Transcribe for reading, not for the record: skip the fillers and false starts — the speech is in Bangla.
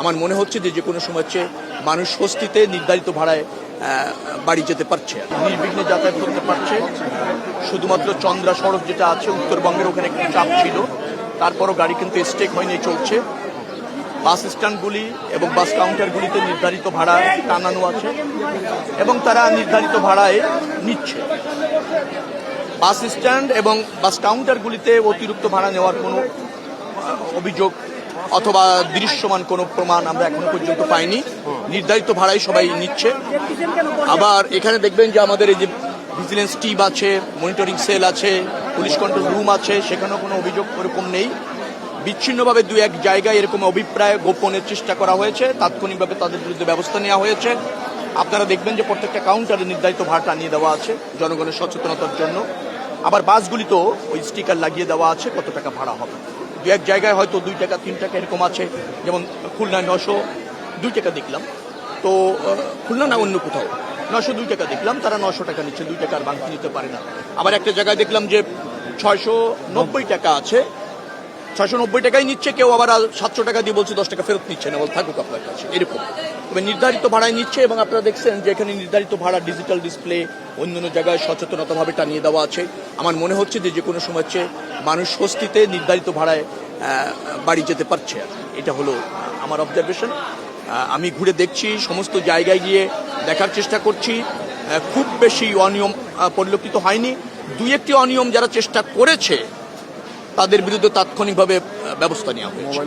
আমার মনে হচ্ছে যে কোনো সময় চেয়ে মানুষ স্বস্তিতে নির্ধারিত ভাড়ায় বাড়ি যেতে পারছে, নির্বিঘ্নে যাতায়াত করতে পারছে। শুধুমাত্র চন্দ্রা সড়ক যেটা আছে উত্তরবঙ্গের, ওখানে একটু চাপ ছিল, তারপরও গাড়ি কিন্তু স্টেক হয়নি, চলছে। বাস স্ট্যান্ডগুলি এবং বাস কাউন্টারগুলিতে নির্ধারিত ভাড়া টানানো আছে এবং তারা নির্ধারিত ভাড়ায় নিচ্ছে। বাস স্ট্যান্ড এবং বাস কাউন্টারগুলিতে অতিরিক্ত ভাড়া নেওয়ার কোনো অভিযোগ অথবা দৃশ্যমান কোনো প্রমাণ আমরা এখনো পর্যন্ত পাইনি। নির্ধারিত ভাড়াই সবাই নিচ্ছে। আবার এখানে দেখবেন যে আমাদের এই যে ভিজিলেন্স টিম আছে, মনিটরিং সেল আছে, পুলিশ কন্ট্রোল রুম আছে, সেখানেও কোনো অভিযোগ ওরকম নেই। বিচ্ছিন্নভাবে দু এক জায়গায় এরকম অভিপ্রায় গোপনের চেষ্টা করা হয়েছে, তাৎক্ষণিকভাবে তাদের বিরুদ্ধে ব্যবস্থা নেওয়া হয়েছে। আপনারা দেখবেন যে প্রত্যেকটা কাউন্টারে নির্ধারিত ভাড়া টানিয়ে দেওয়া আছে জনগণের সচেতনতার জন্য। আবার বাসগুলিতেও ওই স্টিকার লাগিয়ে দেওয়া আছে কত টাকা ভাড়া হবে। দু এক জায়গায় হয়তো 2 টাকা 3 টাকা এরকম আছে, যেমন খুলনায় 902 টাকা দেখলাম, তো খুলনা না অন্য কোথাও 902 টাকা দেখলাম, তারা 900 টাকা নিচ্ছে, 2 টাকা আর বাংলা নিতে পারে না। আবার একটা জায়গায় দেখলাম যে 690 টাকা আছে, 690 টাকাই নিচ্ছে, কেউ আবার 700 টাকা দিয়ে বলছে 10 টাকা ফেরত নিচ্ছে না, বল থাকুক আপনার কাছে, এরকম। তবে নির্ধারিত ভাড়ায় নিচ্ছে এবং আপনারা দেখছেন যে এখানে নির্ধারিত ভাড়া ডিজিটাল ডিসপ্লে অন্যান্য জায়গায় সচেতনতাভাবে টানিয়ে দেওয়া আছে। আমার মনে হচ্ছে যে কোনো সময় চেয়ে মানুষ স্বস্তিতে নির্ধারিত ভাড়ায় বাড়ি যেতে পারছে। এটা হলো আমার অবজারভেশন। আমি ঘুরে দেখছি, সমস্ত জায়গায় গিয়ে দেখার চেষ্টা করছি। খুব বেশি অনিয়ম পরিলক্ষিত হয়নি। 2-1টি অনিয়ম যারা চেষ্টা করেছে তাদের বিরুদ্ধে তাৎক্ষণিকভাবে ব্যবস্থা নেওয়া হয়েছে।